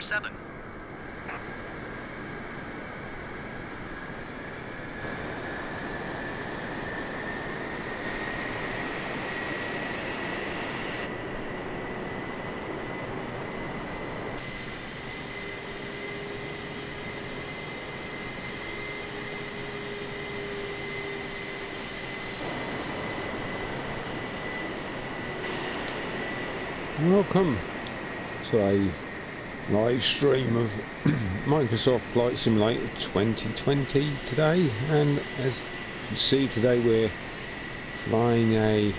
747. Welcome to a live stream of Microsoft Flight Simulator 2020 today, and as you can see today we're flying a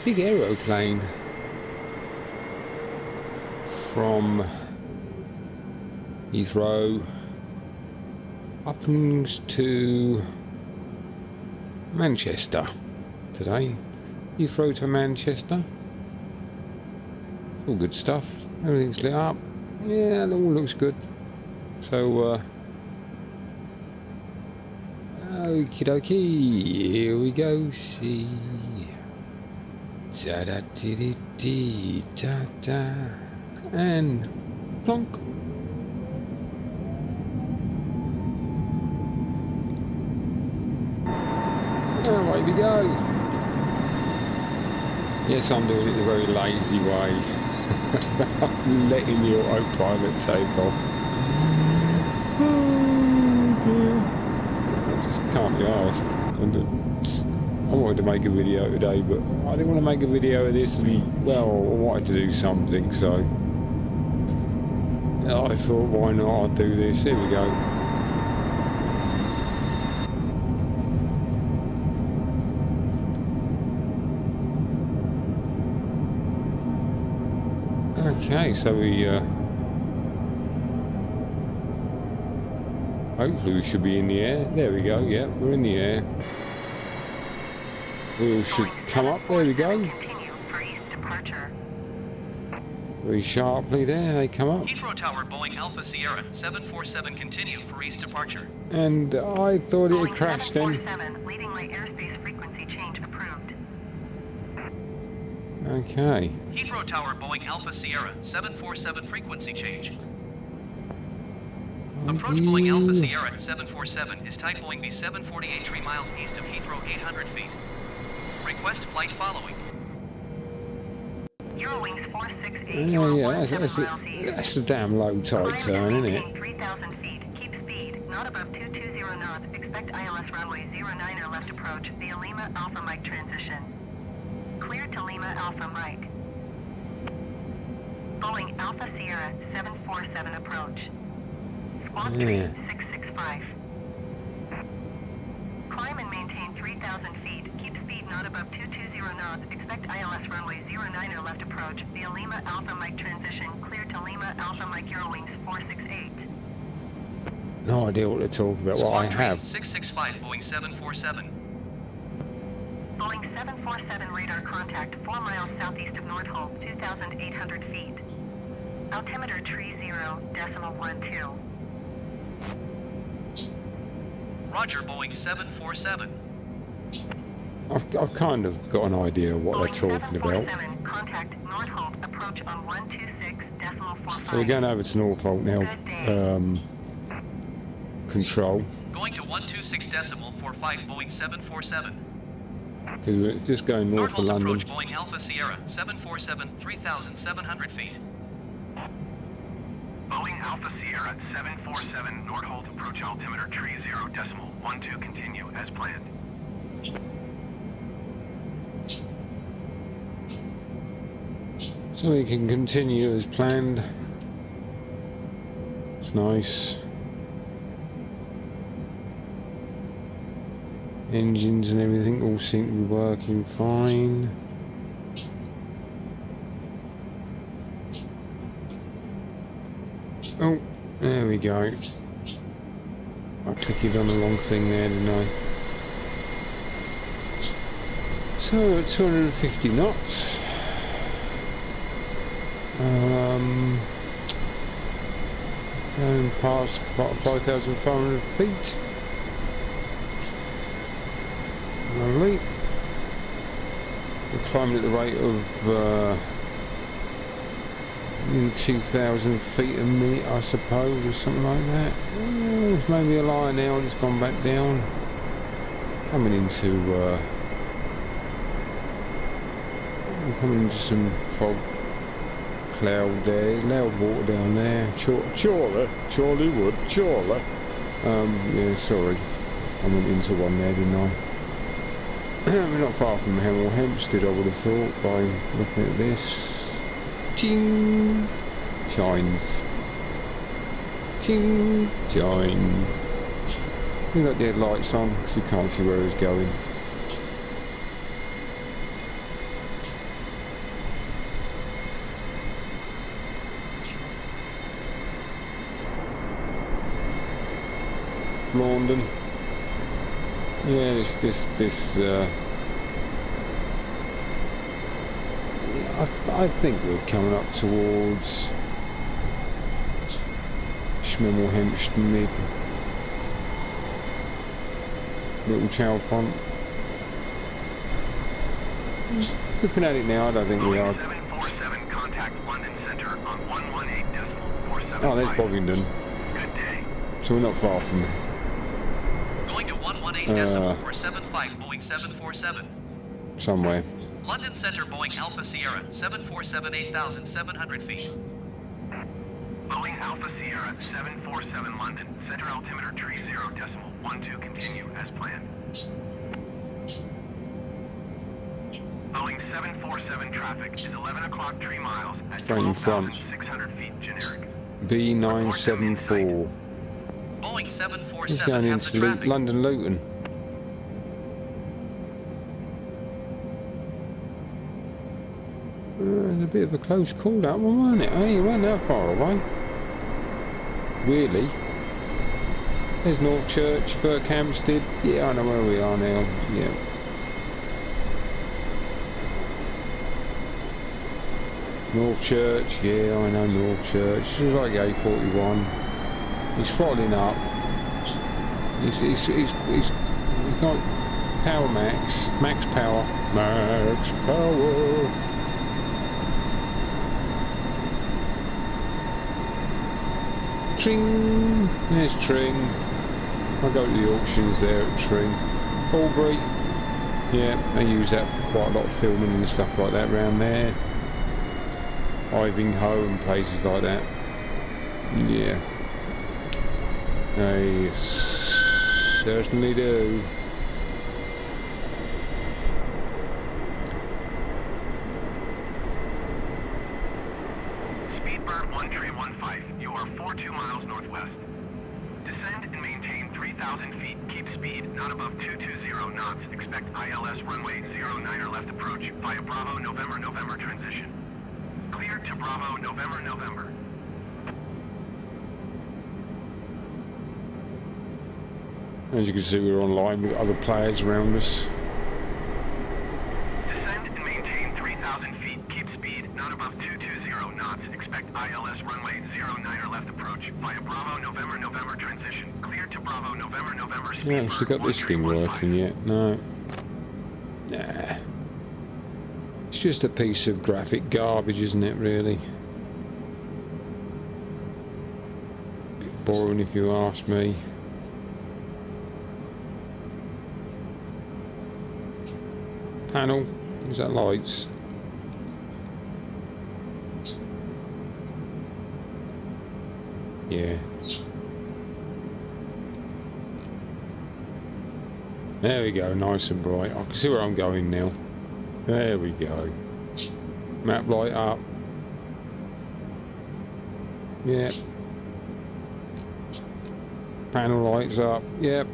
big aeroplane from Heathrow up to Manchester today. Heathrow to Manchester. All good stuff. Everything's lit up. Yeah, it all looks good. So, okie dokie. Here we go. See. Da da dee dee da da. And plonk. And away we go. Yes, I'm doing it the very lazy way. I'm letting the autopilot take off. Oh dear. I just can't be arsed. I wanted to make a video today, but I didn't want to make a video of this. Well, I wanted to do something, so I thought, why not? I'll do this. Here we go. Okay, so we hopefully we should be in the air. There we go. Yeah, we're in the air. We should come up. There we go. Very sharply there, they come up. Heathrow Tower, Boeing Alpha Sierra 747, continue for east departure. And I thought it had crashed then. Leading my airspace frequency change approved. Okay. Heathrow Tower, Boeing Alpha Sierra 747, frequency change. Approach Boeing Alpha Sierra 747 is type Boeing B748, 3 miles east of Heathrow, 800 feet. Request flight following. Eurowings 468. Yeah, that's a damn low tide turn, isn't it? 3,000 feet. Keep speed. Not above 220 knots. Expect ILS runway 09 left approach via Lima Alpha Mike transition. Clear to Lima Alpha Mike. Boeing Alpha Sierra 747 approach. Squawk 665. Climb and maintain 3,000 feet. Keep speed not above 220 knots. Expect ILS runway 09 left approach via Lima Alpha Mike transition. Clear to Lima Alpha Mike Eurowings 468. No idea what they're talking about. What I have. 665 Boeing 747. Boeing 747 radar contact 4 miles southeast of Northolt, 2,800 feet. Altimeter 30.12. Roger, Boeing 747. I've kind of got an idea of what they're talking about. Contact Northolt, approach on 126.45. So we're going over to Northolt now. Control. Going to 126.45 Boeing 747. We're just going north of London. Approach Boeing Alpha Sierra 747, 3,700 feet. Boeing Alpha Sierra 747 Northolt, approach altimeter 30.12, continue as planned. So we can continue as planned. It's nice. Engines and everything all seem to be working fine. Oh, there we go. I clicked on the wrong thing there, didn't I? So at 250 knots. And past 5,500 feet. Lovely. We're climbing at the rate of 2,000 feet a minute, I suppose, or something like that. Oh, it's maybe a lie now and it's gone back down. Coming into some fog cloud there, loud water down there. Charlie Wood. Yeah, sorry, I went into one there, didn't I? We're not far from Hempstead, I would have thought, by looking at this. Ching! Shines. Ching! Shines. We got the headlights on because you can't see where he's going. London. Yeah, this I think we're coming up towards Schmemmelhempstead, Little Chalfont. Looking at it now, I don't think we are. 747, contact London Center on 118.475. Oh, there's Bovingdon. Good day. So we're not far from it. Going to 118.475, Boeing 747. Somewhere. London Center, Boeing Alpha Sierra, 747, 8,700 feet. Boeing Alpha Sierra 747 London. Center altimeter 30.12, continue as planned. Boeing 747 traffic is 11 o'clock 3 miles at Straight in front. 12,600 feet generic. B974. Boeing He's 747 going has the into traffic. London Luton. It's a bit of a close call, that one, wasn't it? Hey, it wasn't that far away. Really? There's North Church, Berkhamsted. Yeah, I know where we are now. Yeah. North Church, yeah, I know North Church. It's like A41. He's throttling up. He's got power max power. Max power. Tring! There's Tring. I go to the auctions there at Tring. Albury. Yeah, they use that for quite a lot of filming and stuff like that around there. Ivinghoe and places like that. Yeah. They certainly do. Speedbird 1315, you are 42 miles northwest. Descend and maintain 3,000 feet. Keep speed not above 220 knots. Expect ILS runway 09 left approach via Bravo November transition. Cleared to Bravo November. As you can see, we're online with other players around us. Descend and maintain 3,000 feet. Keep speed not above 220 knots. Expect ILS runway 09 left approach via Bravo November transition. Cleared to Bravo November. Yeah, actually got this thing working yet? No. Nah. It's just a piece of graphic garbage, isn't it, really? Bit boring if you ask me. Panel, is that lights? Yeah. There we go, nice and bright. I can see where I'm going now. There we go. Map light up. Yep. Panel lights up. Yep.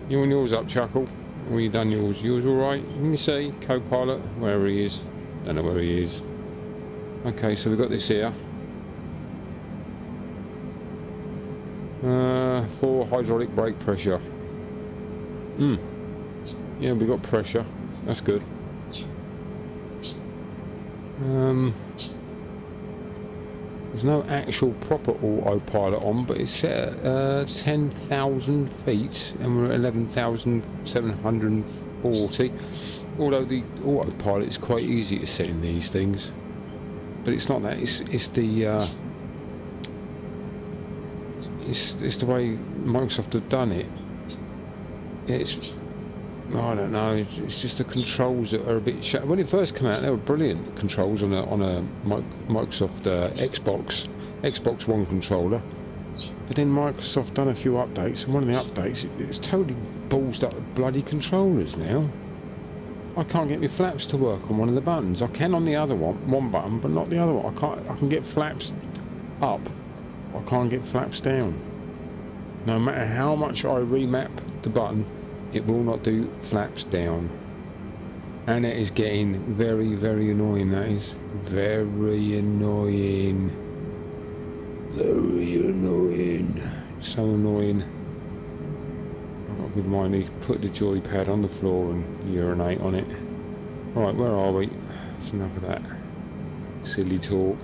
You want yours up, Chuckle? Or you done yours? Yours alright? Can you see? Co-pilot? Wherever he is. Don't know where he is. Okay, so we've got this here. 4 hydraulic brake pressure. Yeah, we got pressure. That's good. There's no actual proper autopilot on, but it's set at 10,000 feet and we're at 11,740. Although the autopilot is quite easy to set in these things. but it's not that. It's the it's the way Microsoft have done it. It's, I don't know. It's just the controls that are a bit. When it first came out, they were brilliant controls on a Microsoft Xbox One controller. But then Microsoft done a few updates, and one of the updates, it's totally ballsed up with bloody controllers now. I can't get my flaps to work on one of the buttons. I can on the other one button, but not the other one. I can get flaps up. I can't get flaps down. No matter how much I remap the button, it will not do flaps down. And it is getting very, very annoying, that is. Very annoying. Very annoying. So annoying. I've got a good mind to put the joypad on the floor and urinate on it. Right, where are we? That's enough of that silly talk.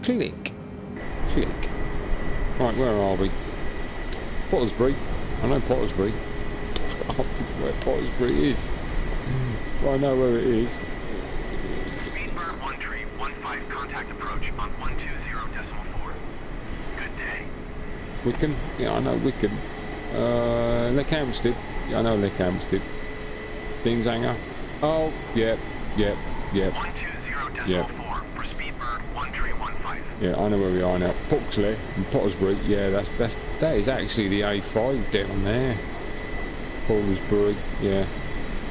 Click. Click. Right, where are we? Pottersbury. I know Pottersbury. I can't think where Pottersbury is. But I know where it is. Speedbird 1315, contact approach on 120.4. Good day. Wickham? Yeah, I know Wickham. Leckhampstead? Yeah, I know Leckhampstead. Dingshanger? Oh, yep. 120.4 for Speedbird 1315. Yeah, I know where we are now. Puxley and Pottersbury. Yeah, that is actually the A5 down there. Pottersbury. Yeah,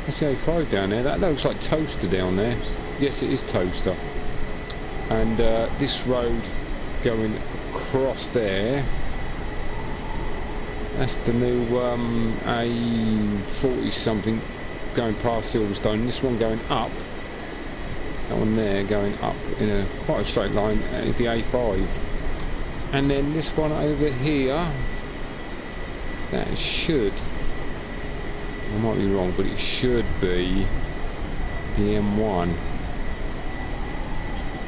that's the A5 down there. That looks like Toaster down there. Yes, it is Toaster. And this road going across there. That's the new A40 something going past Silverstone. This one going up. That one there going up in quite a straight line is the A5. And then this one over here, that should, I might be wrong, but it should be the M1.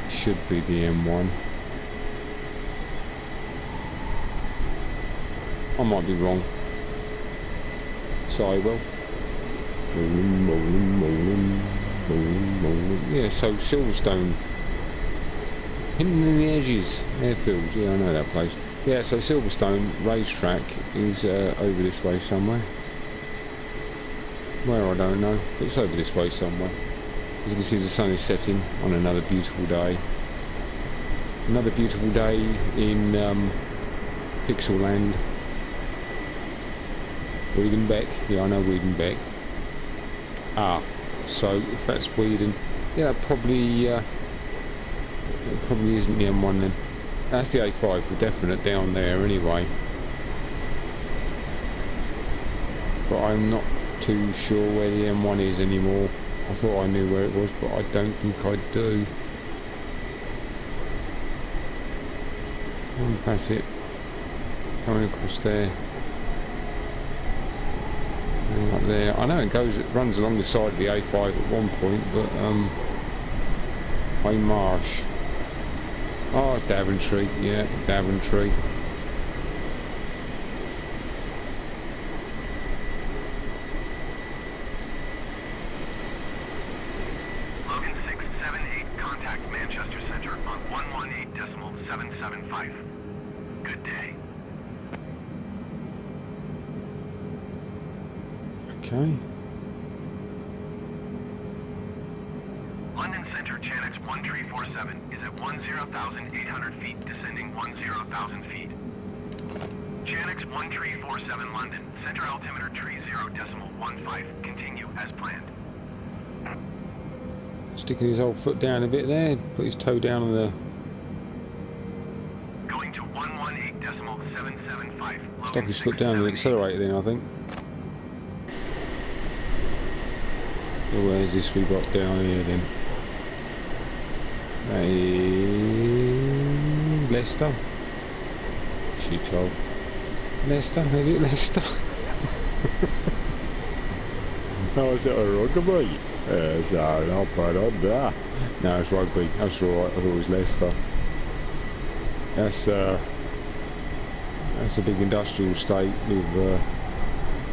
It should be the M1. I might be wrong. So I will. Yeah, so Silverstone. Hidden in the edges. Airfields, yeah, I know that place. Yeah, so Silverstone racetrack is over this way somewhere. Where, I don't know. But it's over this way somewhere. As you can see, the sun is setting on another beautiful day. Another beautiful day in Pixel Land. Wiedenbeck, yeah, I know Wiedenbeck. Ah, so if that's Weeden, yeah, it probably isn't the M1 then. That's the A5 for definite down there anyway. But I'm not too sure where the M1 is anymore. I thought I knew where it was, but I don't think I do. That's it. Coming across there. Up there. I know it runs along the side of the A5 at one point, but Way Marsh. Oh, Daventry, yeah, Daventry. Logan 678, contact Manchester Center on 118.775. Good day. Okay. London Center, Chanix 1347 is at 10,800 feet, descending 10,000 feet. Chanix 1347 London, center altimeter 30.15, continue as planned. Sticking his old foot down a bit there, put his toe down on the... Going to 118.775. Stuck his foot down on the accelerator then, I think. So where's this we got down here then? That is Leicester. She told Leicester, is it Leicester? No, is it a rugby? Yes, I'll put on there. No, it's rugby. That's alright. I thought it was Leicester. That's a big industrial estate with.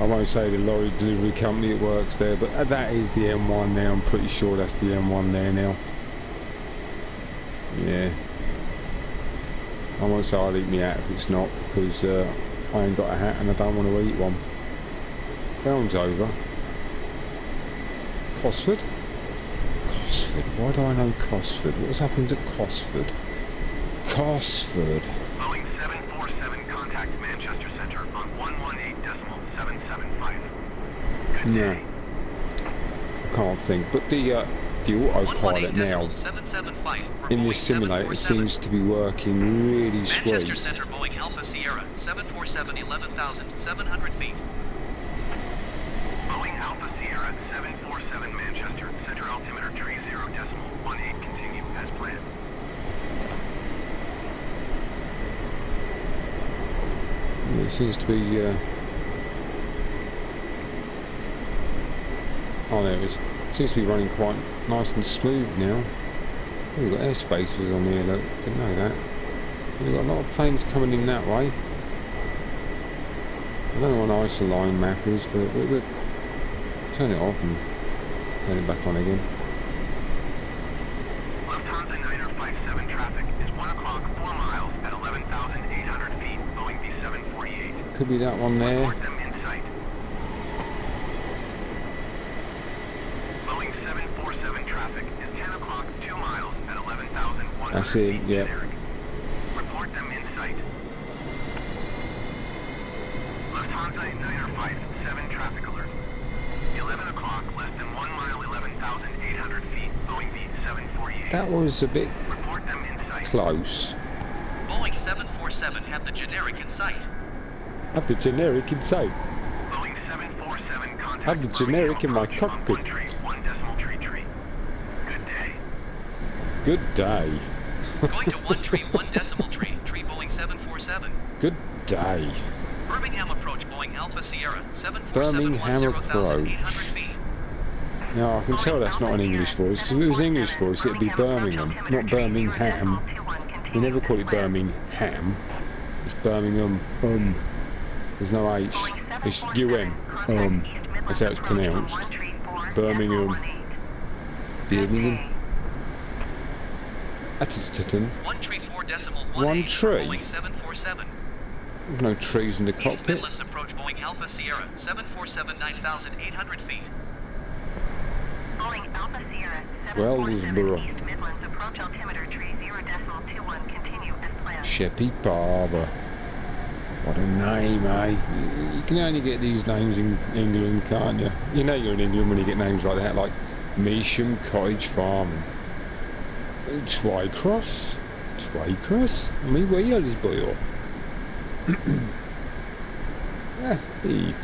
I won't say the lorry delivery company that works there, but that is the M1 now. I'm pretty sure that's the M1 there now. Yeah. I won't say I'll eat me out if it's not, because I ain't got a hat and I don't want to eat one. Film's over. Cosford? Cosford, why do I know Cosford? What's happened to Cosford? Cosford. Boeing 747 contacts Manchester Center on 118.775. Good No. day. I can't think, but the autopilot now 118.775 for in Boeing this simulator 747. seems to be working really Manchester sweet. Center Boeing Alpha Sierra 747 11,700 feet. Boeing Alpha Sierra 747 Manchester Center altimeter tree 0.18 continue as planned. It seems to be oh, there it is. Seems to be running quite nice and smooth now. Oh, we've got air spaces on here, look. Didn't know that. We've got a lot of planes coming in that way. I don't know what ISO line map is, but we'll turn it off and turn it back on again. Lufthansa 9057 traffic is 1 o'clock 4 miles at 11,800 feet, Boeing B748. Could be that one there. Report them in sight. Boeing 747 traffic is 10 o'clock 2 miles at 11,100 That's feet. it, yep. generic. Report them in sight. Lufthansa 9057 traffic alert. 11 o'clock, less than 1 mile, 11,800 feet, Boeing B748. That was a bit Report them in sight. close. Boeing 747 have the generic in sight. Have the generic in sight. Boeing 747 contact. Have the generic in my Birmingham approach on cockpit. 1 tree, 1 decimal tree. Good day. Good day. Going to 1 tree 1 decimal tree, tree Boeing 747. Good day. Birmingham approach Boeing Alpha Sierra 747 Birmingham 10,800 approach. feet. Now I can tell that's not an English voice, because if it was English voice it'd be Birmingham, not Birmingham. We never call it Birmingham. It's Birmingham. There's no H. It's UM. That's how it's pronounced. Birmingham. Birmingham. That's Titan. 1 tree 4 decimal 1 1 tree? Boeing 747. There's no trees in the East cockpit. Midlands approach Boeing Alpha Sierra 747 9,800 feet. Boeing Alpha Sierra Well, 747 Lisborough. East Midlands approach altimeter tree 0.21 continue as planned. Sheppy Barber. What a name, eh? You can only get these names in England, can't you? You know you're in England when you get names like that, like Measham Cottage Farm and Twycross. Twycross? Me Wales boy. Ah, hey,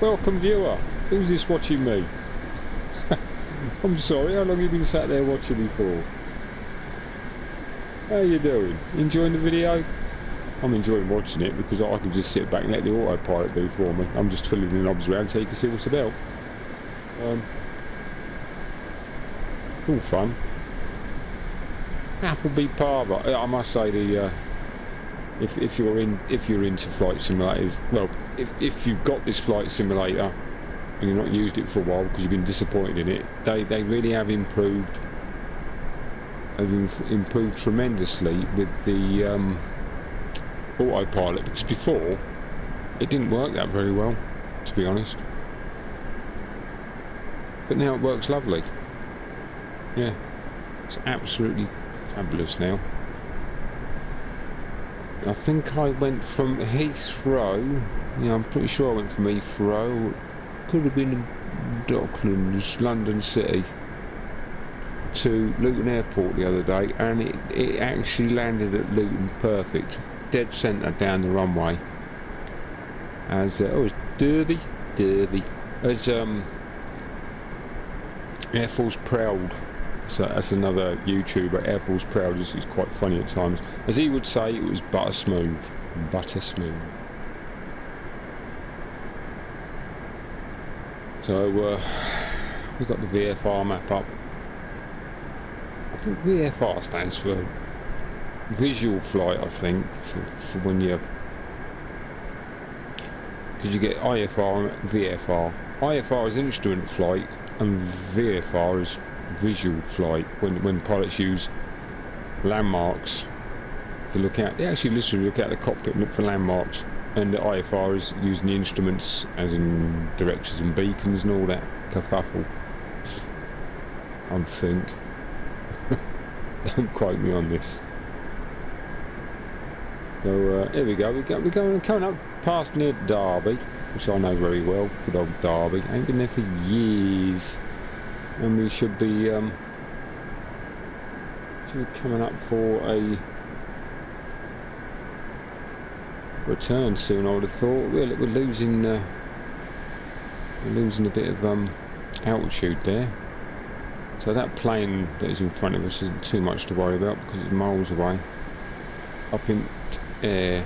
welcome viewer. Who's this watching me? I'm sorry, how long have you been sat there watching me for? How you doing? Enjoying the video? I'm enjoying watching it because I can just sit back and let the autopilot do for me. I'm just twiddling the knobs around so you can see what's about. All fun. Appleby Barber. I must say the if you're into flight simulators, well, if you've got this flight simulator and you've not used it for a while because you've been disappointed in it, they really have improved. Have improved tremendously with the autopilot, because before it didn't work that very well, to be honest. But now it works lovely. Yeah, it's absolutely fabulous now. I think I went from Heathrow. Yeah, I'm pretty sure I went from Heathrow. Could have been Docklands, London City, to Luton Airport the other day, and it actually landed at Luton perfect, dead centre down the runway. As it's Derby. As Air Force Proud. So that's another YouTuber. Air Force Proud is quite funny at times. As he would say, it was butter smooth. Butter smooth. So we got the VFR map up. I think VFR stands for visual flight, I think, for when you, because you get IFR and VFR. IFR is instrument flight and VFR is visual flight, when pilots use landmarks to look at. They actually literally look at the cockpit and look for landmarks, and the IFR is using the instruments as in directions and beacons and all that kerfuffle, I think. Don't quote me on this. So here we go. We're coming up past near Derby, which I know very well. Good old Derby. Ain't been there for years, and we should be coming up for a return soon. I would have thought. We're losing a bit of altitude there. So that plane that is in front of us isn't too much to worry about because it's miles away. Up in air.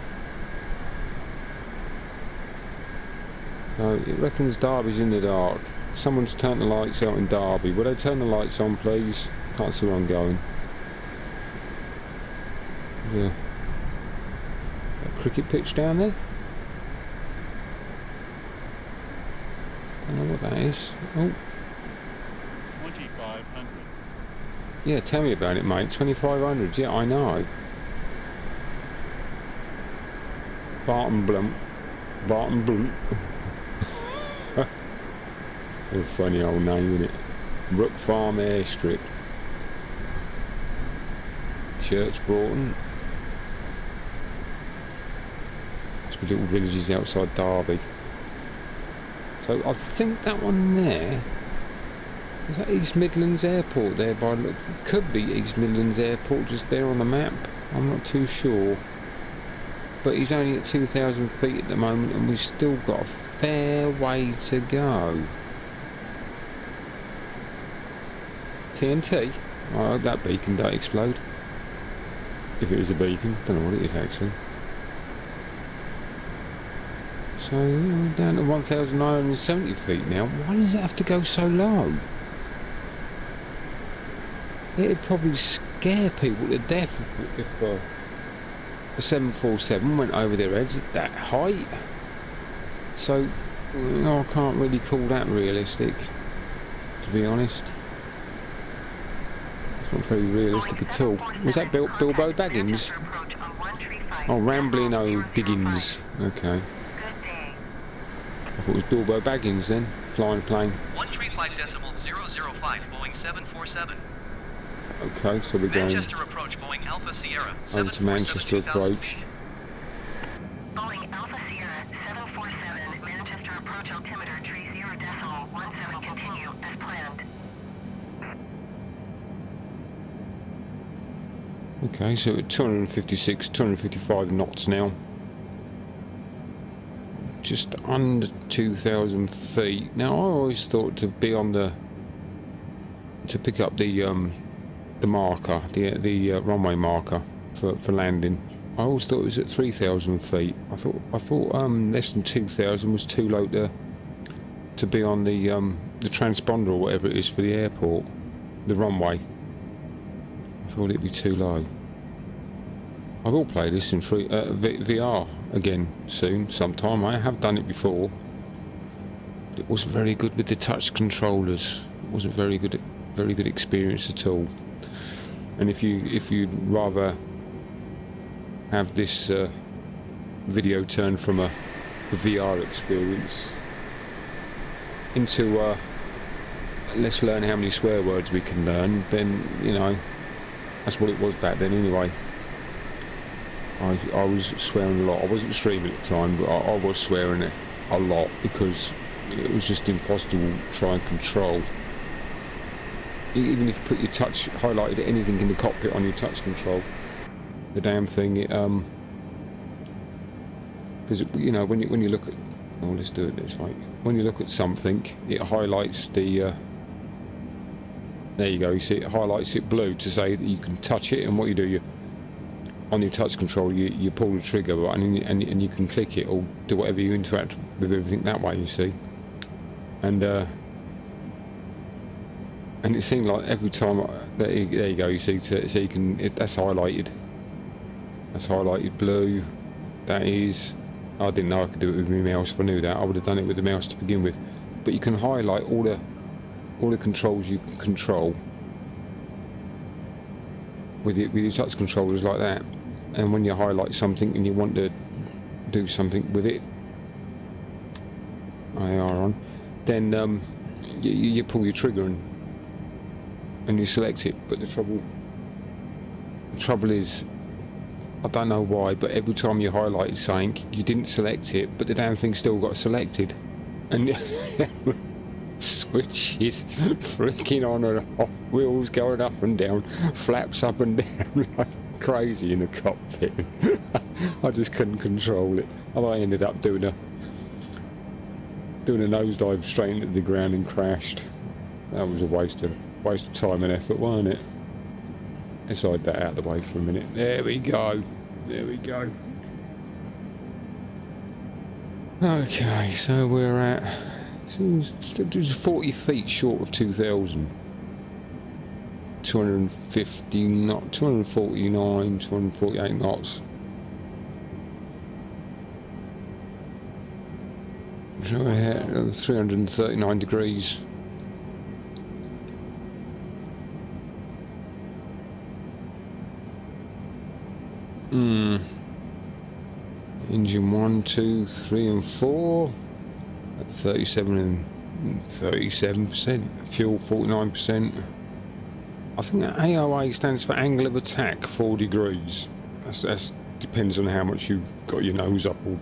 So it reckons Derby's in the dark. Someone's turned the lights out in Derby. Will they turn the lights on, please? Can't see where I'm going. Yeah. That cricket pitch down there? I don't know what that is. Oh. 2500. Yeah, tell me about it, mate. 2500. Yeah, I know. Barton Blunt. Barton Blunt. A funny old name, isn't it? Brook Farm Airstrip. Church Broughton. Must be little villages outside Derby. So I think that one there is that East Midlands Airport there by look. Could be East Midlands Airport just there on the map. I'm not too sure. But he's only at 2,000 feet at the moment, and we've still got a fair way to go. TNT? I hope that beacon don't explode. If it is a beacon, don't know what it is actually. So we're down to 1,970 feet now. Why does it have to go so low? It'd probably scare people to death if a 747 went over their heads at that height. So I can't really call that realistic, to be honest. It's not very realistic at all. Was that Bilbo Baggins? Oh, Rambling O'Biggins. Okay. I thought it was Bilbo Baggins then, flying a plane. 135.005, Boeing 747. Okay, so we're going Manchester approach, Boeing Alpha Sierra. over to Manchester approach. Boeing Alpha Sierra 747, Manchester approach altimeter 30.17, continue as planned. Okay, so at 256, 255 knots now. Just under 2,000 feet. Now I always thought to be on the to pick up the marker, the runway marker for landing. I always thought it was at 3,000 feet. I thought less than 2,000 was too low to be on the transponder or whatever it is for the airport, the runway. I thought it'd be too low. I will play this in VR again soon, sometime. I have done it before. It wasn't very good with the touch controllers. It wasn't very good experience at all. And if you'd rather have this video turned from a VR experience into let's learn how many swear words we can learn, then you know that's what it was back then anyway. I was swearing a lot. I wasn't streaming at the time, but I was swearing it a lot because it was just impossible to try and control. Even if you put your touch highlighted anything in the cockpit on your touch control, the damn thing, it because you know when you look at, oh, let's do it this way. When you look at something, it highlights the. There you go. You see, it highlights it blue to say that you can touch it, and what you do, on your touch control, you pull the trigger button and you can click it or do whatever you interact with everything that way. You see, and it seemed like every time there you go. You see, so you can that's highlighted. That's highlighted blue. That is. I didn't know I could do it with my mouse. If I knew that, I would have done it with the mouse to begin with. But you can highlight all the controls you can control with your touch controllers like that. And when you highlight something and you want to do something with it, IR on, then you pull your trigger and you select it. But the trouble is, I don't know why, but every time you highlighted something, you didn't select it, but the damn thing still got selected. And switches freaking on and off, wheels going up and down, flaps up and down like crazy in the cockpit. I just couldn't control it. And I ended up doing a nosedive straight into the ground and crashed. That was a waste of time and effort, wasn't it? Let's hide that out of the way for a minute. There we go. There we go. Okay, so we're at just 40 feet short of 2,000. 250 knots, 249, 248 knots. So we're at 339 degrees. Engine 1, 2, 3 and 4 at 37 and 37%. Fuel 49%. I think that AOA stands for angle of attack 4 degrees. That's depends on how much you've got your nose up or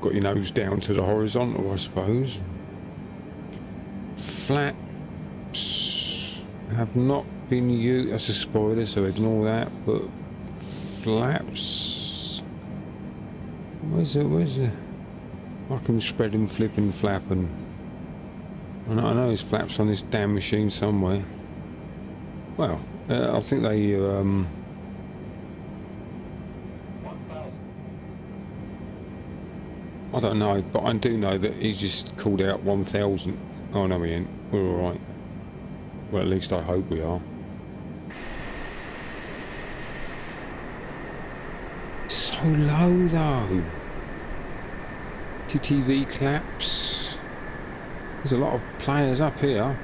got your nose down to the horizontal, I suppose. Flaps have not been used. That's a spoiler, so ignore that. But flaps. Where's it? I can spread and flip and flap and I know there's flaps on this damn machine somewhere. Well, I think they I don't know, but I do know that he just called out 1,000. Oh no, we ain't. We're all right. Well, at least I hope we are. So low though. TTV claps. There's a lot of players up here.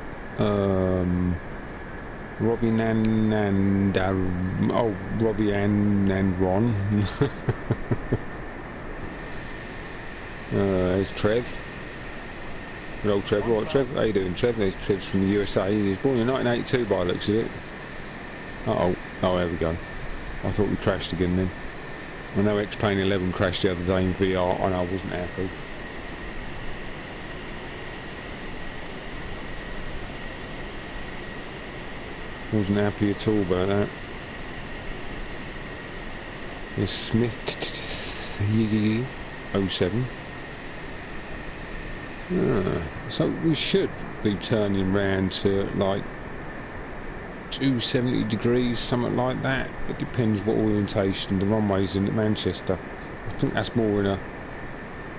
Robbie Nan and Robbie Ann and Ron. There's Trev. Good old Trev. Right, Trev, how you doing, Trev? There's Trev's from the USA. He was born in 1982 by the looks of it. Oh, there we go. I thought we crashed again then. I know X-Plane 11 crashed the other day in VR and I wasn't happy. Wasn't happy at all about that. There's Smith 07. So we should be turning round to like 270 degrees, something like that. It depends what orientation the runway's in at Manchester. I think that's more in a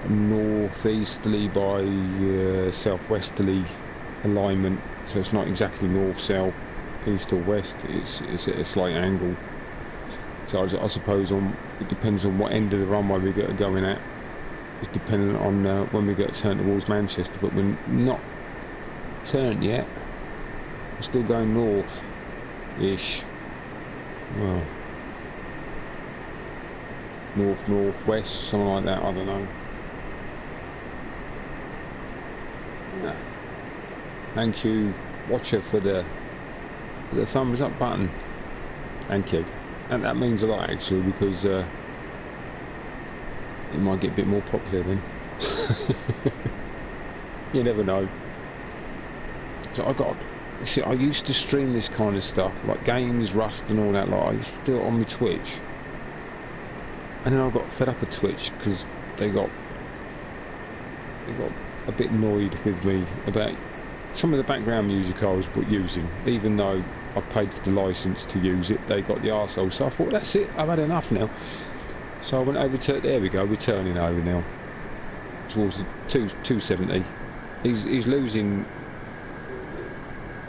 northeasterly by southwesterly alignment, so it's not exactly north-south, east or west. It's at a slight angle. So I suppose it depends on what end of the runway we get going at. It's dependent on when we get turned towards Manchester, but we're not turned yet. We're still going north-ish. Well, north-northwest, something like that. I don't know. Yeah. Thank you, watcher, for the thumbs up button. Thank you. And that means a lot actually, because it might get a bit more popular then. You never know. So I used to stream this kind of stuff, like games, Rust and all that. Like I used to do it on my Twitch, and then I got fed up with Twitch because they got a bit annoyed with me about some of the background music I was using, even though I paid for the license to use it. They got the arsehole, so I thought that's it, I've had enough now. So I went over to, there we go, we're turning over now towards the 270. He's losing,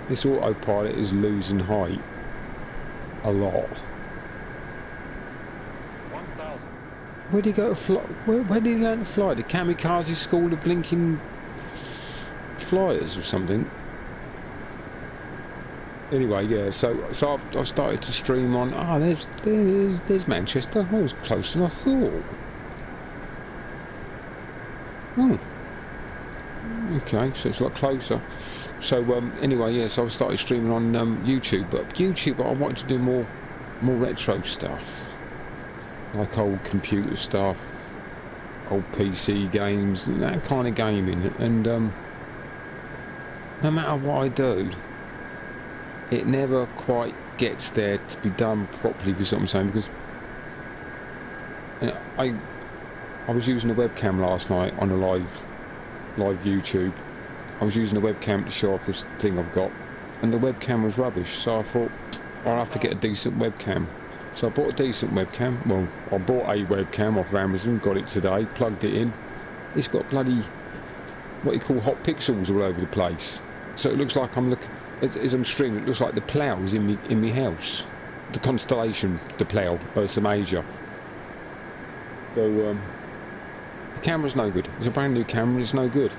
this autopilot is losing height a lot. 1,000. Where did he go to fly? Where did he learn to fly? The kamikaze school of blinking flyers or something? anyway, yeah. So I started to stream on. Ah, there's Manchester. Oh, it was closer than I thought. Oh. Okay, so it's a lot closer. So anyway, yeah. So I started streaming on YouTube, but I wanted to do more retro stuff, like old computer stuff, old PC games, and that kind of gaming. And no matter what I do, it never quite gets there to be done properly. If you see what I'm saying, because I was using a webcam last night on a live YouTube. I was using a webcam to show off this thing I've got, and the webcam was rubbish. So I thought I'll have to get a decent webcam. So I bought a decent webcam. Well, I bought a webcam off Amazon, got it today, plugged it in. It's got bloody, what you call hot pixels all over the place. So it looks like I'm looking, as I'm streaming, it looks like the plough is in me house. The constellation, the plough, Ursa Major. So the camera's no good. It's a brand new camera, it's no good.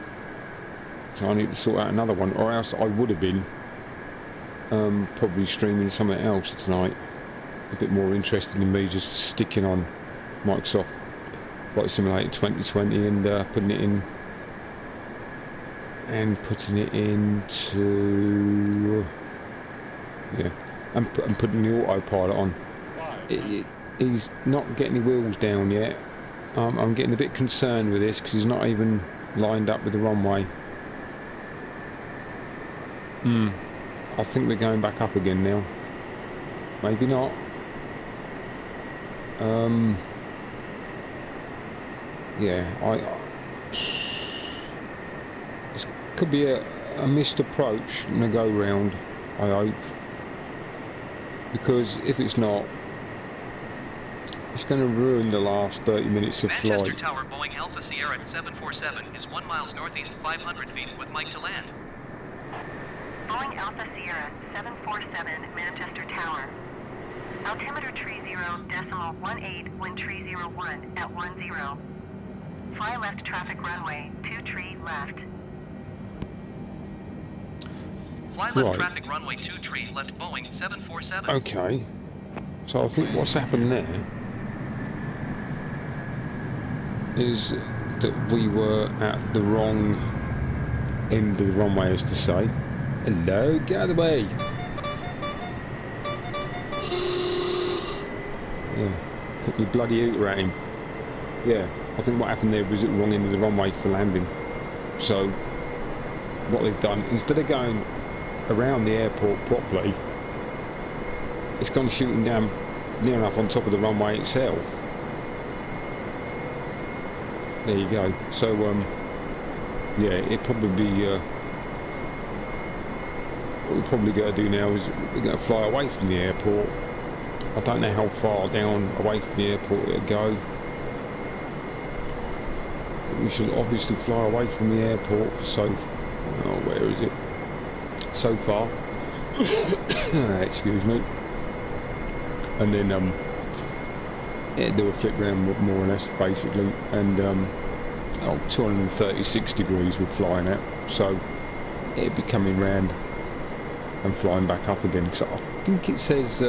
So I need to sort out another one, or else I would have been probably streaming something else tonight. A bit more interested in me just sticking on Microsoft Flight Simulator 2020 and putting it into, yeah, and putting the autopilot on. He's not getting the wheels down yet. I'm getting a bit concerned with this because he's not even lined up with the runway. I think we're going back up again now. Maybe not. Yeah, it could be a missed approach and a go round, I hope, because if it's not, it's going to ruin the last 30 minutes of flight. Manchester Tower, Boeing Alpha Sierra 747 is 1 mile northeast, 500 feet with Mike to land. Boeing Alpha Sierra 747 Manchester Tower. Altimeter tree 0.18, wind tree 01 at 10. Fly left traffic runway, 2 tree left. Fly left traffic runway 2 tree left Boeing 747. Okay. So I think what's happened there is that we were at the wrong end of the runway, as to say. Hello, get out of the way. Yeah, put me bloody hooter at him. Yeah, I think what happened there was at the wrong end of the runway for landing. So what they've done, instead of going around the airport properly, it's gone shooting down near enough on top of the runway itself. There you go. So yeah, it probably what we're probably going to do now is we're going to fly away from the airport. I don't know how far down away from the airport it'll go. But we should obviously fly away from the airport so where is it? So far. Excuse me. And then yeah, do a flip round more or less basically, and 236 degrees we're flying at, so it'd be coming round and flying back up again, because I think it says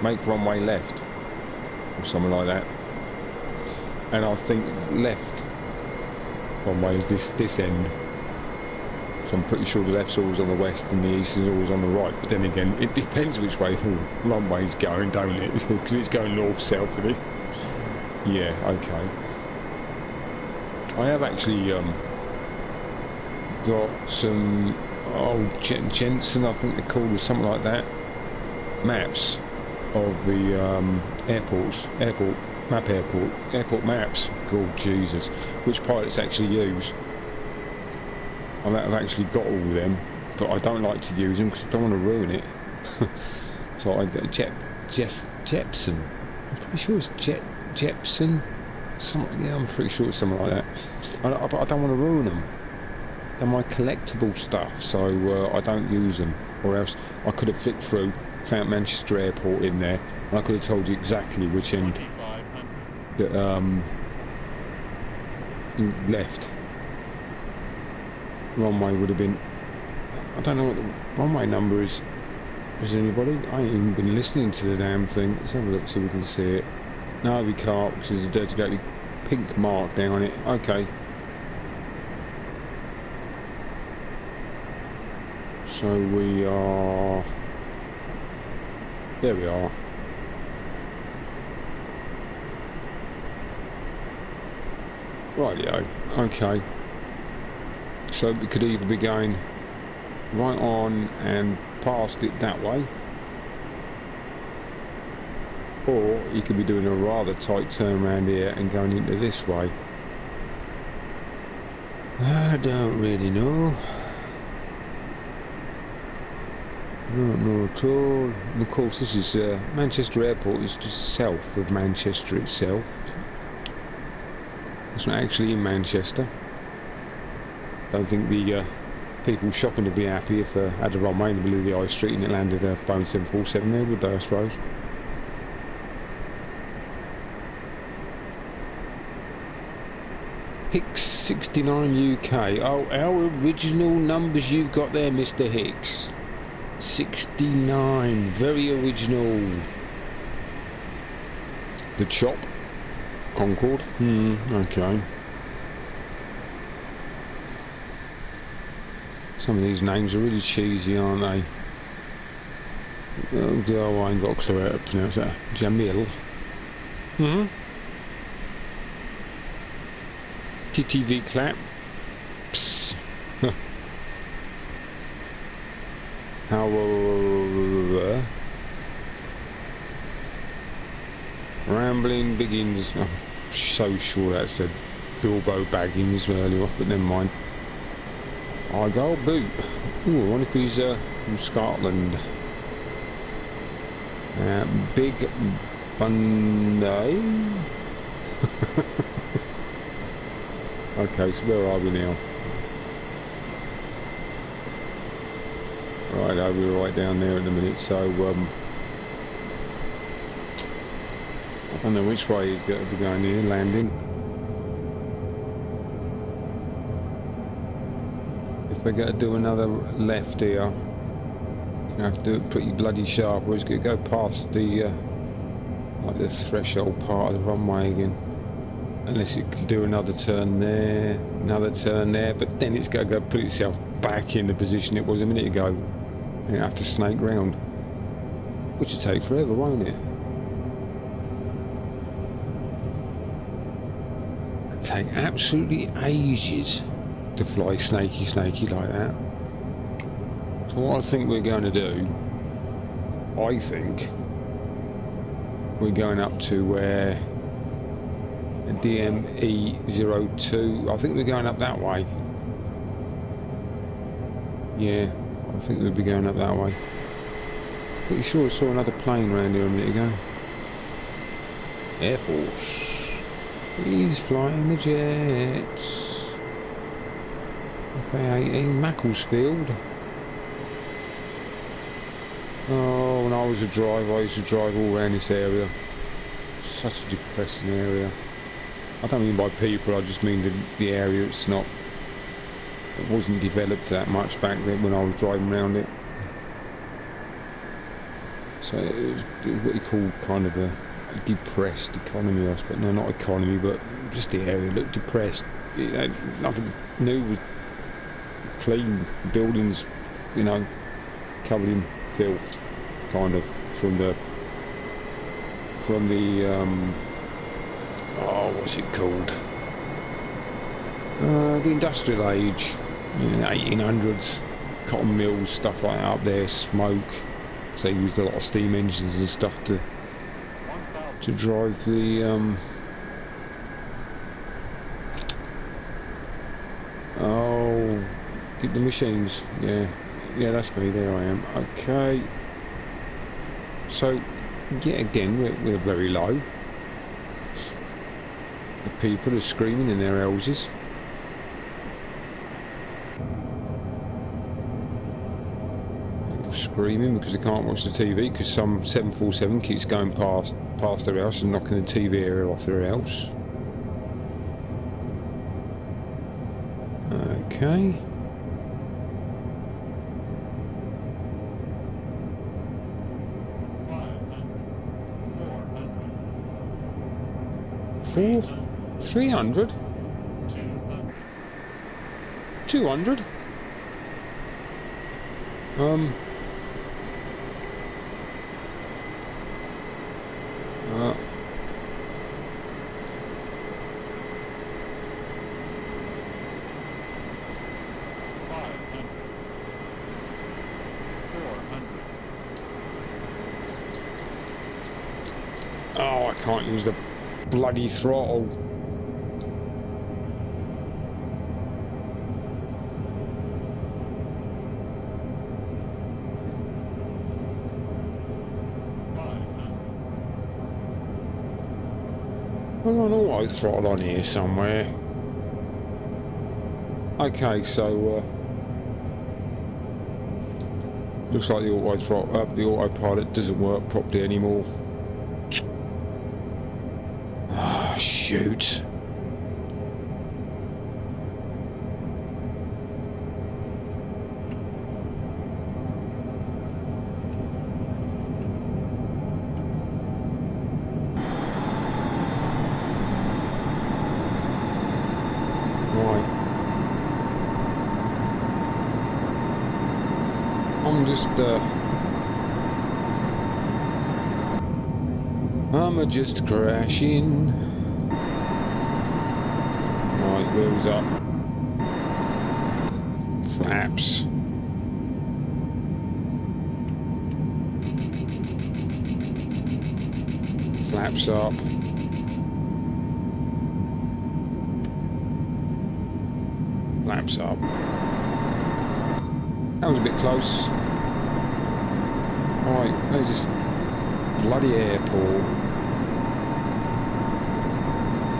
make runway left or something like that, and I think left runway is this end, so I'm pretty sure the left's always on the west and the east is always on the right. But then again, it depends which way the runway's going, don't it? Because it's going north-south, isn't it? Yeah, okay. I have actually got some old Jensen, I think they're called, or something like that, maps of the airport maps. God, Jesus, which pilots actually use. I've actually got all of them, but I don't like to use them because I don't want to ruin it. So I got Jepson. I'm pretty sure it's Jepson. Yeah, I'm pretty sure it's something like that. But I don't want to ruin them. They're my collectible stuff, so I don't use them. Or else I could have flicked through, found Manchester Airport in there, and I could have told you exactly which end that left runway would have been. I don't know what the runway number is. Is there anybody? I ain't even been listening to the damn thing. Let's have a look, see if we can see it. No, we can't, because there's a dedicated pink mark down on it. Okay. So we are... There we are. Rightio. Okay. So we could either be going right on and past it that way, or you could be doing a rather tight turn around here and going into this way. I don't really know. Don't know at all. And of course this is Manchester Airport is just south of Manchester itself. It's not actually in Manchester. Don't think the people shopping would be happy if had a runway in the middle of the high street and it landed a Boeing 747 there, would they, I suppose? Hicks 69 UK. Oh, our original numbers you've got there, Mr. Hicks. 69, very original. The Chop. Concorde. Okay. Some of these names are really cheesy, aren't they? Oh, I ain't got a clue how to pronounce that. Jamil. TTV clap. Psst. How Rambling Biggins. I'm so sure that said Bilbo Baggins earlier, but never mind. I go boot. Ooh, I wonder if he's from Scotland. Big Bunday. Okay, so where are we now? Right, we're right down there at the minute, so I don't know which way he's going to be going here, landing. If they're going to do another left here, you have to do it pretty bloody sharp, or it's going to go past the like the threshold part of the runway again. Unless it can do another turn there, but then it's going to go put itself back in the position it was a minute ago. And you have to snake round, which will take forever, won't it? It'll take absolutely ages to fly snaky like that. So what I think we're going to do, I think we're going up to where DME02, I think we're going up that way. Yeah, I think we'll be going up that way. Pretty sure I saw another plane around here a minute ago. Air Force. He's flying the jets. FA-18 Macclesfield. Oh, when I was a driver, I used to drive all around this area. Such a depressing area. I don't mean by people, I just mean the area. It wasn't developed that much back then when I was driving around it. So it was what you call kind of a depressed economy, I suppose. No, not economy, but just the area looked depressed. Nothing new, was clean buildings, you know, covered in filth, kind of, from the oh, what's it called? The industrial age, you know, 1800s, cotton mills, stuff like that up there, smoke. So they used a lot of steam engines and stuff to drive the oh, get the machines. Yeah, that's me. There I am. Okay. So, yeah, again, we're very low. The people are screaming in their houses. People screaming because they can't watch the TV because some 747 keeps going past their house and knocking the TV area off their house. Okay. 300? 200? Oh, I can't use the bloody throttle. I'm on auto throttle on here somewhere. Okay, so looks like the auto throttle, the autopilot doesn't work properly anymore. Ah, shoot. I'm just crashing. Right, wheels up. Flaps. Flaps up. Flaps up. That was a bit close. Right, there's this bloody airport.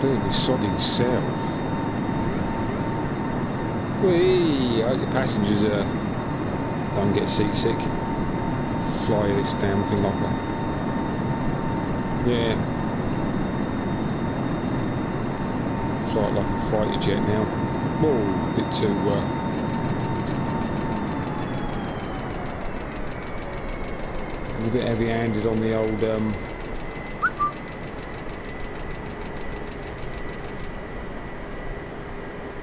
Doing this soddy self. Whee! I hope the passengers don't get seasick. Fly this damn thing like a... Yeah. Fly it like a fighter jet now. Whoa, a bit too... a bit heavy-handed on the old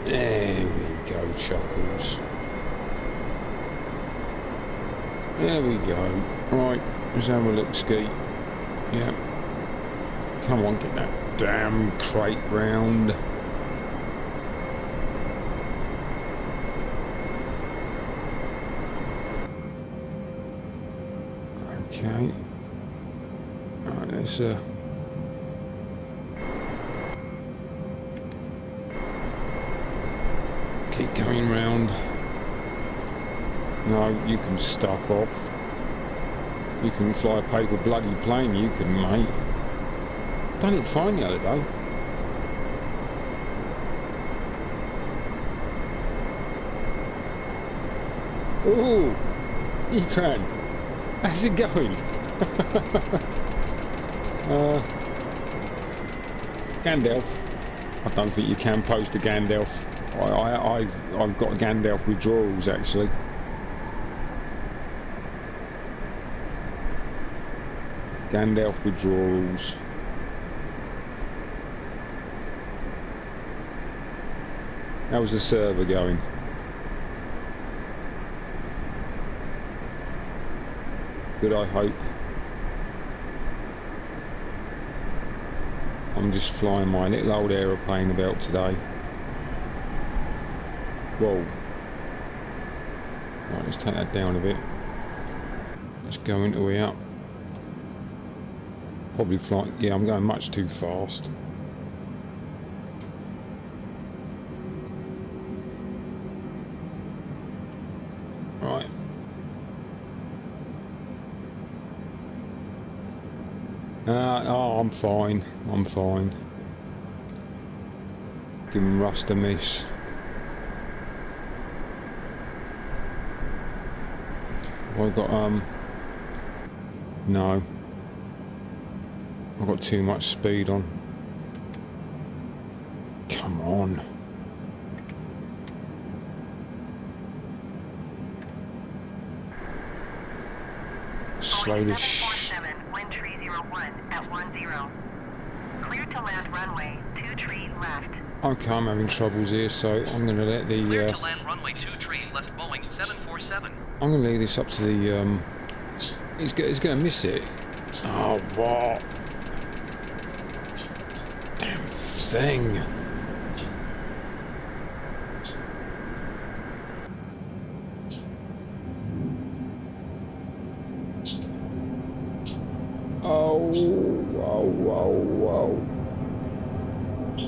there we go, Chuckles. There we go. Right, let's have a look, Ski. Yep. Come on, get that damn crate round. Okay. Right, let's keep going round. No, you can stuff off. You can fly a paper bloody plane, you can, mate. Done it fine the other day. Ooh, Ekran. How's it going? Gandalf. I don't think you can post a Gandalf. I've got Gandalf withdrawals actually. Gandalf withdrawals. How's the server going? Good, I hope. I'm just flying my little old aeroplane about today. Whoa. Right, let's take that down a bit. Let's go into here. Probably fly. Yeah, I'm going much too fast. Right. Oh, I'm fine. I'm fine. Giving Rust a miss. I've got no. I've got too much speed on. Come on. Slow this. 747, wind 301 at 10. Clear to land runway 23 left. Okay, I'm having troubles here, so I'm going to let the... Clear to land runway 23 left Boeing 747. I'm going to leave this up to the... He's going to miss it. Oh, what? Damn thing.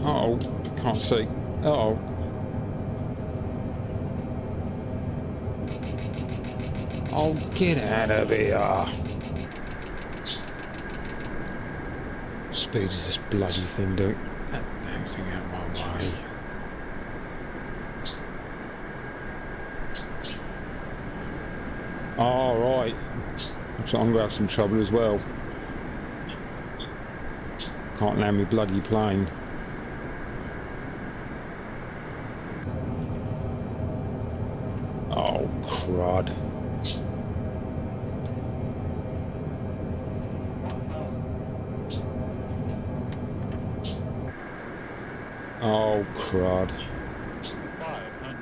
Oh, can't see. Oh. Oh, get out of here. Speed is this bloody thing doing? That damn thing out of my way. Oh, right. So I'm going to have some trouble as well. Can't land me bloody plane. Oh, crud. Oh, crud. 500.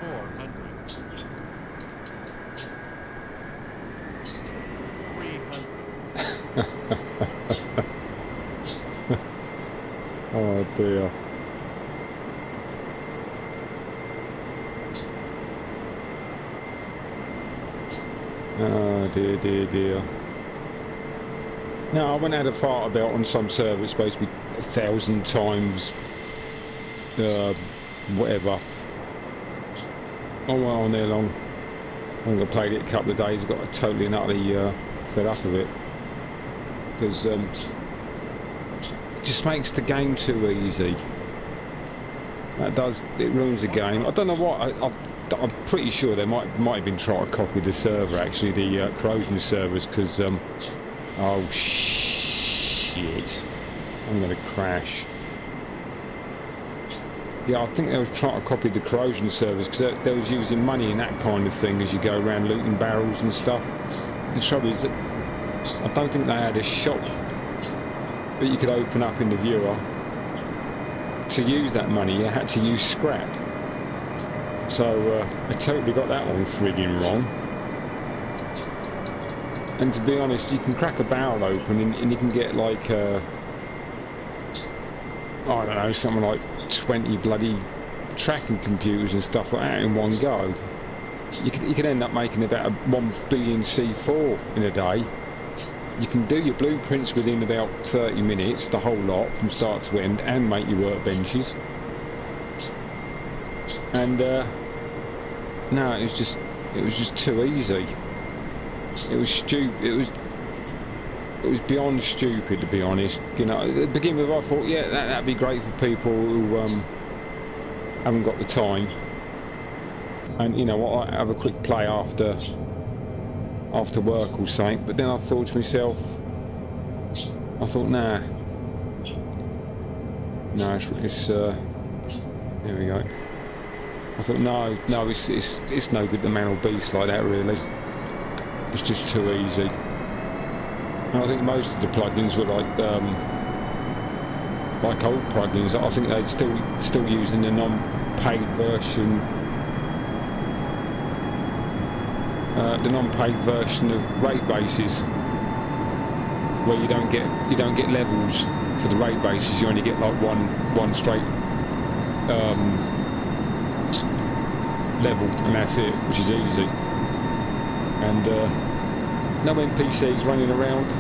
400. 300. Oh dear. Oh dear, dear, dear. Now I went out a fart about on some server. It's supposed to be 1,000 times whatever. I went on there long. I played it a couple of days. I got totally and utterly fed up of it because it just makes the game too easy. That does. It ruins the game. I don't know what. I'm pretty sure they might have been trying to copy the server, actually, the corrosion servers, because oh shit, I'm gonna crash. Yeah, I think they was trying to copy the corrosion servers because they was using money and that kind of thing as you go around looting barrels and stuff. The trouble is that I don't think they had a shop that you could open up in the viewer to use that money. You had to use scrap. So I totally got that one frigging wrong. And to be honest, you can crack a barrel open and you can get like I don't know, something like 20 bloody tracking computers and stuff like that in one go. You could end up making about 1 billion C4 in a day. You can do your blueprints within about 30 minutes, the whole lot from start to end, and make your workbenches. And no, it was just too easy. It was stupid. It was beyond stupid, to be honest. You know, at the beginning I thought, yeah, that'd be great for people who haven't got the time. And you know what, I have a quick play after work or something. But then I thought to myself, nah, it's there we go. I thought, no, it's no good to man or beast like that, really. It's just too easy. And I think most of the plugins were like old plugins. I think they're still using the non-paid version. The non-paid version of raid bases, where you don't get levels for the raid bases. You only get like one straight level, and that's it, which is easy. And no NPCs running around,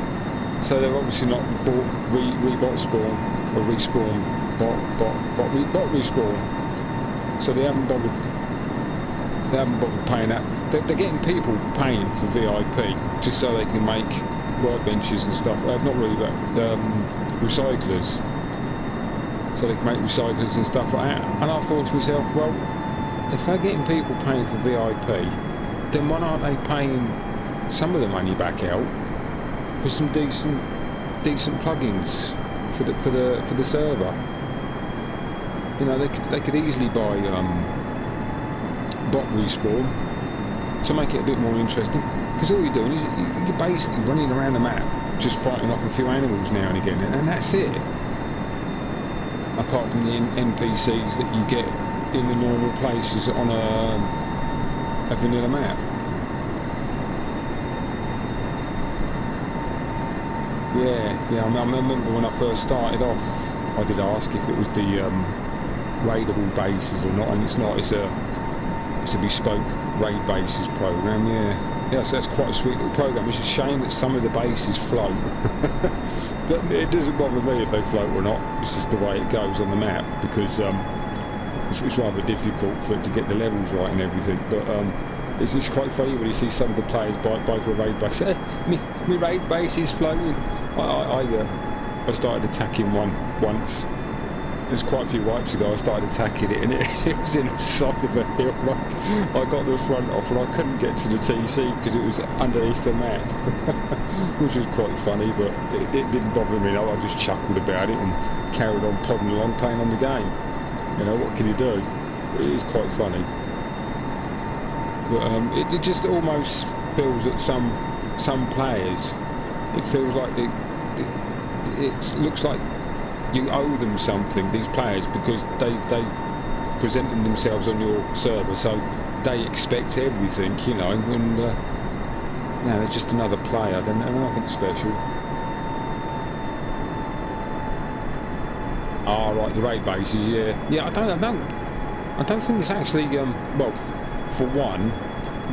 so they're obviously not rebot spawn or respawn, bot respawn. So they haven't bothered paying that. They're getting people paying for VIP just so they can make workbenches and stuff. Not really, but recyclers. So they can make recyclers and stuff like that. And I thought to myself, well, if they're getting people paying for VIP, then why aren't they paying some of the money back out for some decent plugins for the server? You know, they could easily buy bot respawn to make it a bit more interesting, because all you're doing is you're basically running around the map just fighting off a few animals now and again, and that's it. Apart from the NPCs that you get in the normal places on a vanilla map. Yeah, I remember when I first started off, I did ask if it was the raidable bases or not, and it's not. It's a bespoke raid bases program. Yeah, so that's quite a sweet little program. It's a shame that some of the bases float. But it doesn't bother me if they float or not. It's just the way it goes on the map, because it's rather difficult for it to get the levels right and everything. But it's quite funny when you see some of the players buy for a raid base. My raid base is floating. I started attacking one once. It was quite a few wipes ago. I started attacking it, and it was in the side of a hill. I got the front off, and I couldn't get to the TC because it was underneath the map, which was quite funny. But it didn't bother me. I just chuckled about it and carried on plodding along, playing on the game. You know, what can you do? It is quite funny. But it just almost feels that some players, it feels like it looks like you owe them something, these players, because they presenting themselves on your server, so they expect everything, you know, and no, they're just another player, they're nothing special. Right, the raid bases, yeah. I don't think it's actually well, for one,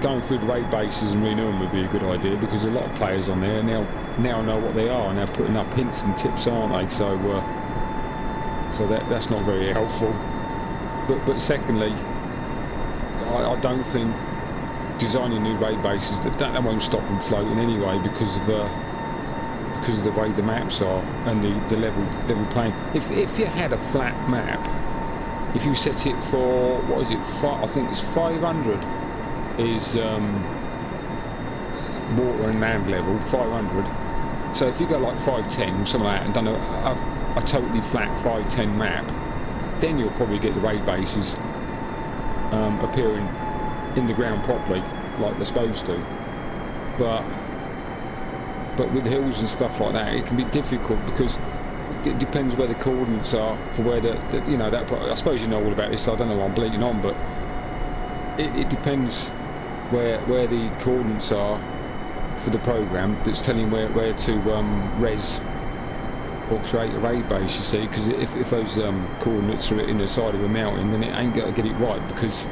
going through the raid bases and renewing would be a good idea, because a lot of players on there now know what they are, and they're putting up hints and tips, aren't they? So that's not very helpful. But secondly, I don't think designing new raid bases that won't stop them floating anyway, because of the way the maps are and the level playing. If you had a flat map, if you set it for, what is it? I think it's 500 is water and land level, 500. So if you go like 510 or something like that and done a totally flat 510 map, then you'll probably get the raid bases appearing in the ground properly, like they're supposed to. But with hills and stuff like that, it can be difficult, because it depends where the coordinates are for where the you know, that. I suppose you know all about this, so I don't know why I'm bleating on, but it depends where the coordinates are for the program that's telling where to res or create a raid base, you see, because if those coordinates are in the side of a mountain, then it ain't going to get it right, because,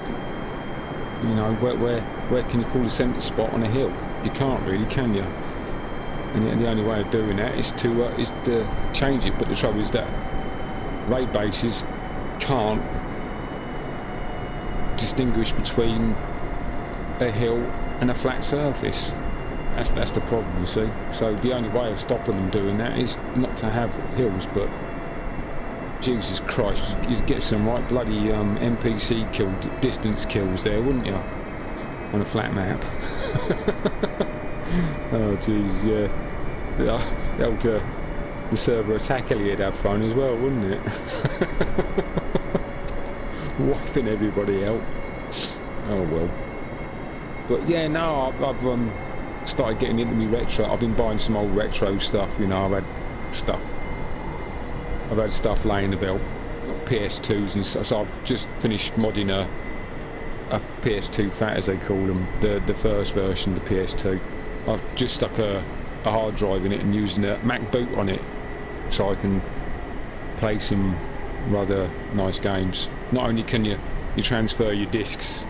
you know, where can you call a centre spot on a hill? You can't really, can you? And the only way of doing that is to change it. But the trouble is that raid bases can't distinguish between a hill and a flat surface. That's the problem, you see. So the only way of stopping them doing that is not to have hills. But Jesus Christ, you'd get some right bloody NPC distance kills there, wouldn't you? On a flat map. Oh jeez, yeah. The server attack Elliot had fun as well, wouldn't it? Wiping everybody out. Oh well. But yeah, no, I've started getting into me retro. I've been buying some old retro stuff, you know. I've had stuff laying about, PS2s and stuff. So I've just finished modding a PS2 fat, as they call them, the first version of the PS2. I've just stuck a hard drive in it and using a Mac boot on it, so I can play some rather nice games. Not only can you transfer your discs,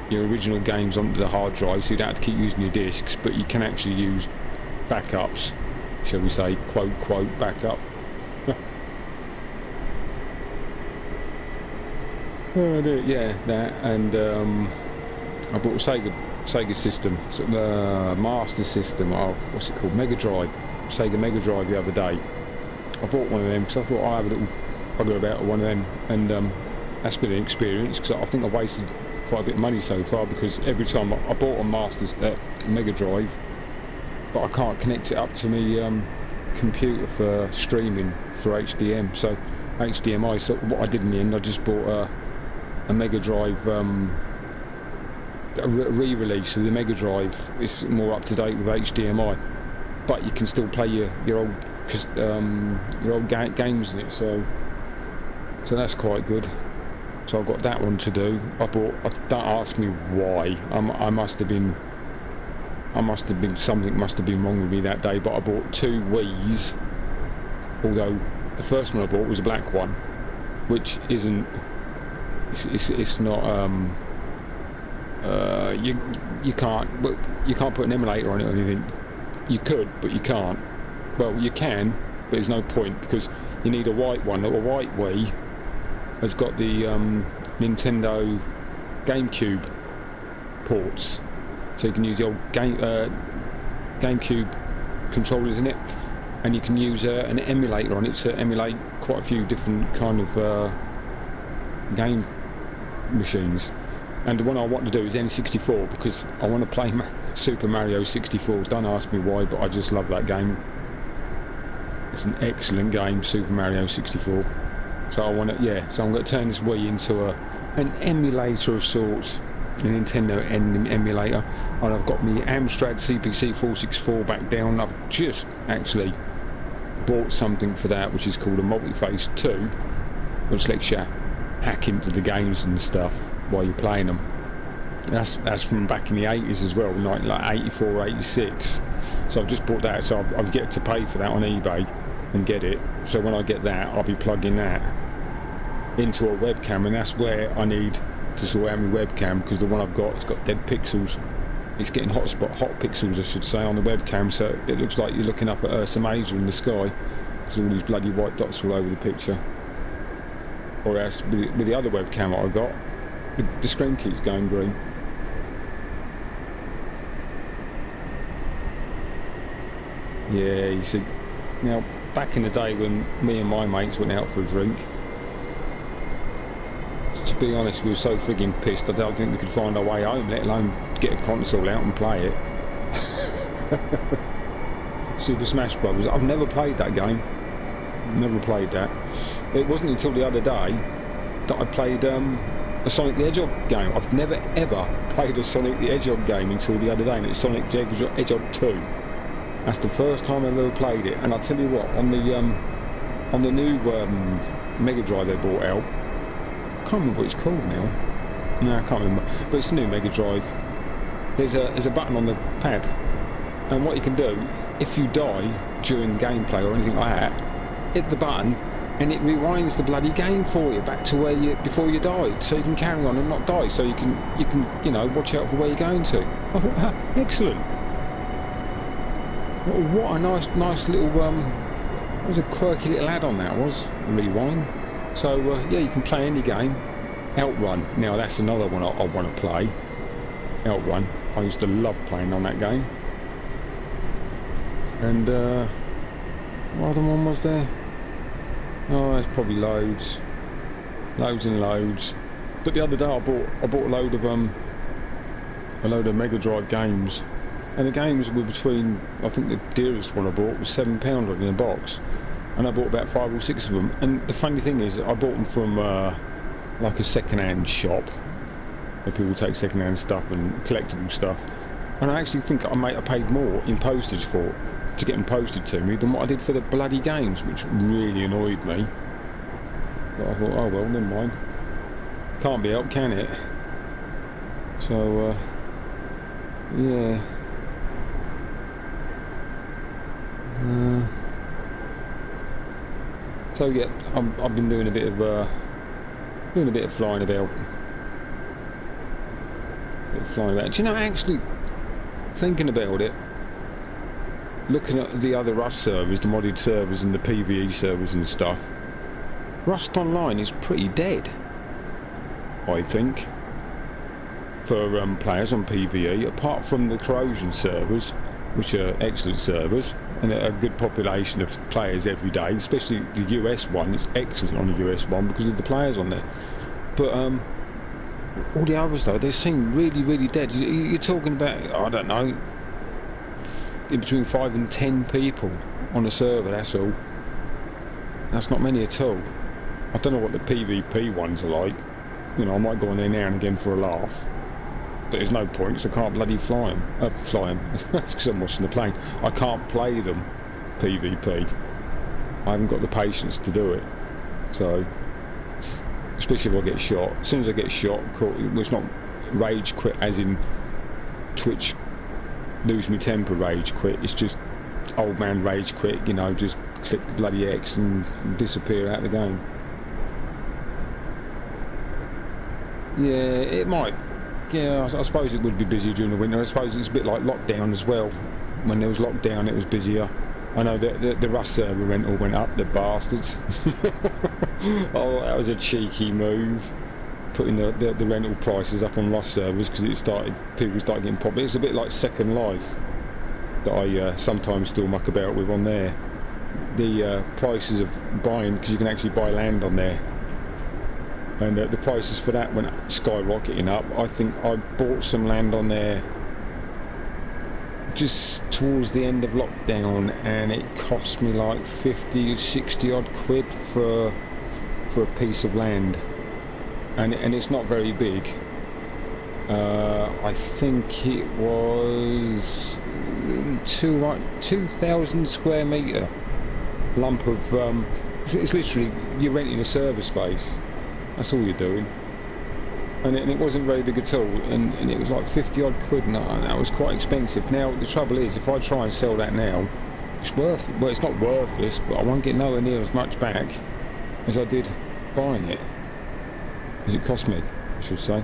your original games, onto the hard drive, so you don't have to keep using your discs, but you can actually use backups, shall we say, quote backup. Oh dear, yeah, that, and I bought a Sega system, Master System, what's it called, Mega Drive, Sega Mega Drive the other day. I bought one of them because I thought I'd have a little bugger about one of them, and that's been an experience, because I think I've wasted quite a bit of money so far, because every time I bought a Mega Drive, but I can't connect it up to my computer for streaming for HDM, so HDMI, so what I did in the end, I just bought a Mega Drive, a re-release of the Mega Drive. It's more up to date with HDMI, but you can still play your old games in it. So that's quite good. So I've got that one to do. Don't ask me why. Something must have been wrong with me that day. But I bought 2 Wiis. Although the first one I bought was a black one, which isn't. It's not. You can't put an emulator on it or anything. You could, but you can't. Well, you can, but there's no point because you need a white one. A white Wii has got the Nintendo GameCube ports, so you can use the old GameCube controllers in it, and you can use an emulator on it to emulate quite a few different kind of game machines. And the one I want to do is N64 because I want to play Super Mario 64. Don't ask me why, but I just love that game. It's an excellent game, Super Mario 64. So I want to, yeah. So I'm going to turn this Wii into an emulator of sorts, a Nintendo emulator. And I've got my Amstrad CPC 464 back down. I've just actually bought something for that, which is called a Multiface 2, which lets you hack into the games and stuff while you're playing them. That's from back in the 80s as well, like 84, 86. So I've just bought that, so I've yet to pay for that on eBay and get it. So when I get that, I'll be plugging that into a webcam, and that's where I need to sort out my webcam, because the one I've got, it's got dead pixels. It's getting hot pixels, I should say, on the webcam, so it looks like you're looking up at Ursa Major in the sky, because all these bloody white dots all over the picture. Or else, with the other webcam I got, the screen keeps going green. Yeah, you see. Now, back in the day when me and my mates went out for a drink, to be honest, we were so frigging pissed I don't think we could find our way home, let alone get a console out and play it. Super Smash Brothers. I've never played that game. Never played that. It wasn't until the other day that I played a Sonic the Hedgehog game. I've never ever played a Sonic the Hedgehog game until the other day, and it's Sonic the Hedgehog 2. That's the first time I've ever played it. And I'll tell you what, on the new Mega Drive they brought out, I can't remember what it's called now. No, I can't remember. But it's a new Mega Drive. There's a button on the pad, and what you can do, if you die during gameplay or anything like that, hit the button and it rewinds the bloody game for you back to where before you died, so you can carry on and not die, so you can watch out for where you're going to. I thought, excellent. What a nice little it was a quirky little add-on that was, rewind. So yeah, you can play any game. Outrun, now that's another one I want to play. Outrun, I used to love playing on that game. And what other one was there? Oh, there's probably loads and loads. But the other day I bought a load of Mega Drive games, and the games were between, I think the dearest one I bought was £7 in a box, and I bought about 5 or 6 of them. And the funny thing is, I bought them from like a second-hand shop where people take second-hand stuff and collectible stuff, and I actually think I might have paid more in postage to get them posted to me than what I did for the bloody games, which really annoyed me. But I thought, oh well, never mind. Can't be helped, can it? So yeah. So yeah, I've been doing a bit of flying about. Do you know, actually thinking about it, looking at the other Rust servers, the modded servers and the PvE servers and stuff, Rust Online is pretty dead, I think, for players on PvE, apart from the Corrosion servers, which are excellent servers and a good population of players every day, especially the US one. It's excellent on the US one because of the players on there. But all the others though, they seem really dead. You're talking about, I don't know, in between 5 and 10 people on a server, that's all. That's not many at all. I don't know what the PvP ones are like. You know, I might go on there now and again for a laugh. But there's no point, 'cause I can't bloody fly them. That's because I'm watching the plane. I can't play them PvP. I haven't got the patience to do it. So, especially if I get shot. As soon as I get shot, it's not rage quit as in Twitch lose me temper rage quit. It's just old man rage quit, you know, just click the bloody X and disappear out of the game. Yeah, it might. Yeah, I suppose it would be busy during the winter. I suppose it's a bit like lockdown as well. When there was lockdown, it was busier. I know that the Rust server rental went up, the bastards. Oh, that was a cheeky move, putting the rental prices up on Rust servers, because people started getting popular. It's a bit like Second Life that I sometimes still muck about with on there. The prices of buying, because you can actually buy land on there, and the prices for that went skyrocketing up. I think I bought some land on there just towards the end of lockdown, and it cost me like 50, 60 odd quid for a piece of land, and it's not very big. I think it was 2,000 square metre lump of it's literally, you're renting a server space, that's all you're doing, and it wasn't very big at all, and it was like 50 odd quid, and that was quite expensive. Now the trouble is, if I try and sell that now, it's not worthless, but I won't get nowhere near as much back as I did buying it, as it cost me, I should say.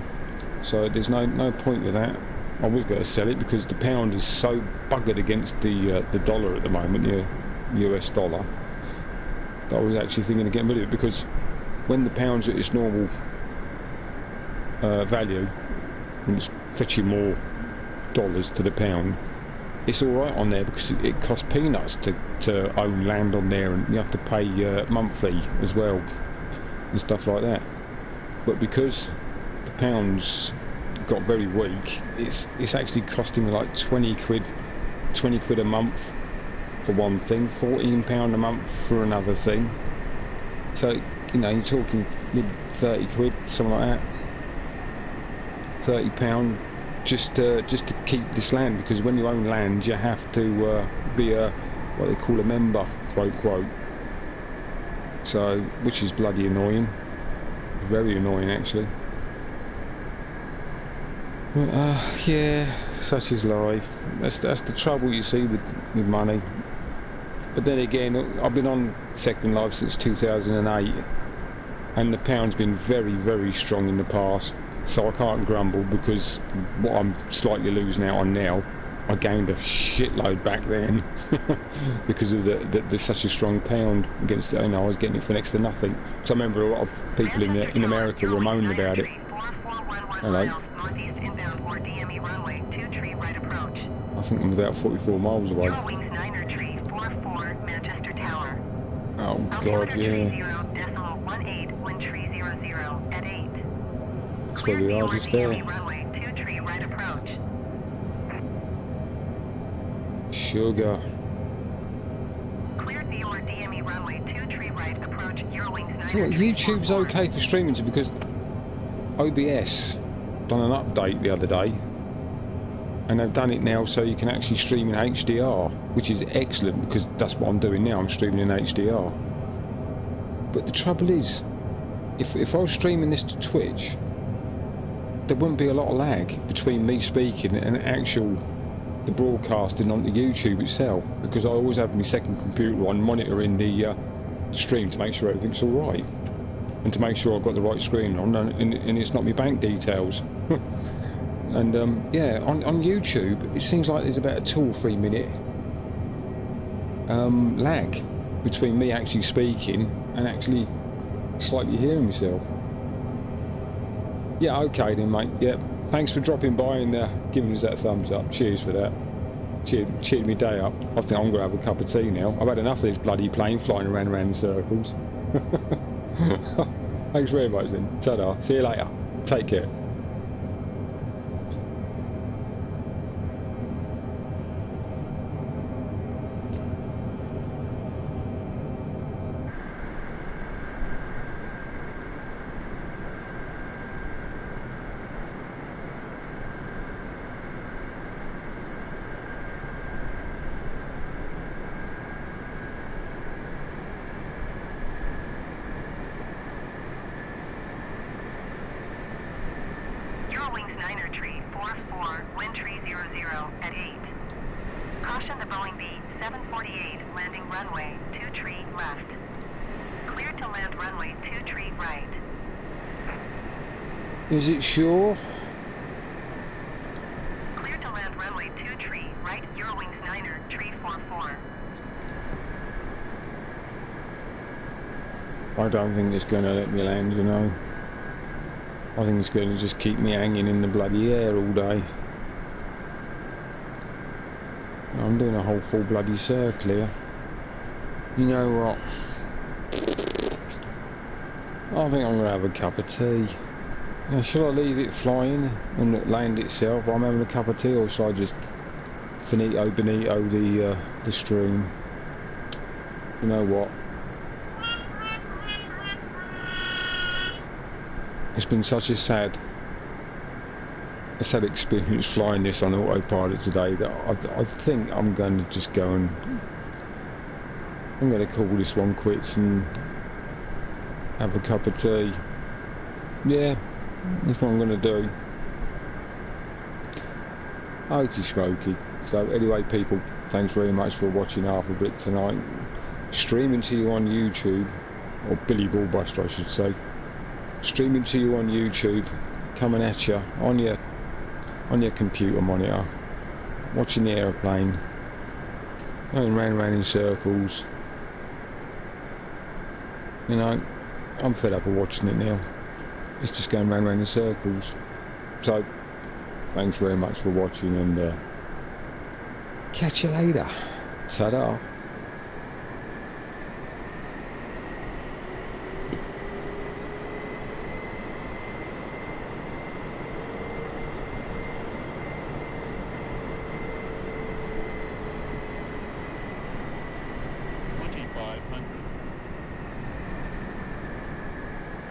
So there's no point with that. I was going to sell it because the pound is so buggered against the dollar at the moment, the US dollar, that I was actually thinking of getting rid of it, because when the pound's at its normal value, when it's fetching more dollars to the pound, it's alright on there, because it costs peanuts to own land on there, and you have to pay monthly as well and stuff like that. But because the pound's got very weak, it's actually costing me like 20 quid a month for one thing, £14 a month for another thing. So, you know, you're talking 30 quid, something like that, £30 just to keep this land, because when you own land you have to be what they call a member, quote quote. So, which is bloody annoying, very annoying actually. But, yeah, such is life. That's the trouble you see with money. But then again, I've been on Second Life since 2008, and the pound's been very, very strong in the past, so I can't grumble, because what I'm slightly losing out on now, I gained a shitload back then because of the such a strong pound against it. You know, I was getting it for next to nothing. So I remember a lot of people in America were moaning about it. Hello. I think I'm about 44 miles away. Oh God, yeah. That's where we are, just there. Sugar. So what, YouTube's okay for streaming to, because OBS done an update the other day, and they've done it now so you can actually stream in HDR, which is excellent, because that's what I'm doing now, I'm streaming in HDR. But the trouble is, if I was streaming this to Twitch, there wouldn't be a lot of lag between me speaking and the broadcasting onto YouTube itself, because I always have my second computer on monitoring the stream to make sure everything's alright, and to make sure I've got the right screen on, and it's not my bank details. And yeah, on YouTube it seems like there's about a 2 or 3 minute lag between me actually speaking and actually slightly hearing myself. Yeah, okay then mate, yeah, thanks for dropping by and giving us that thumbs up. Cheers for that. Cheered me day up. I think I'm going to have a cup of tea now. I've had enough of this bloody plane flying around in circles. Thanks very much then. Ta-da. See you later. Take care. Niner tree 44, wind tree 00 at 8. Caution the Boeing B-748 landing runway 2 tree left. Clear to land runway 2 tree right. Is it sure? Clear to land runway 2 tree right, Eurowings Niner tree 44. I don't think it's going to let me land, you know. I think it's going to just keep me hanging in the bloody air all day. I'm doing a whole full bloody circle here. You know what? I think I'm going to have a cup of tea. Now, should I leave it flying and it land itself while I'm having a cup of tea, or should I just finito bonito the stream? You know what? It's been such a sad experience flying this on autopilot today that I think I'm going to just go and I'm going to call this one quits and have a cup of tea. Yeah, that's what I'm going to do. Okie smoky. So anyway, people, thanks very much for watching half a bit tonight. Streaming to you on YouTube, or Billy Ballbuster I should say. Streaming to you on YouTube, coming at you on your computer monitor, watching the aeroplane, going round and round in circles. You know, I'm fed up of watching it now. It's just going round and round in circles. So, thanks very much for watching, and catch you later. Ta-da. $2,500.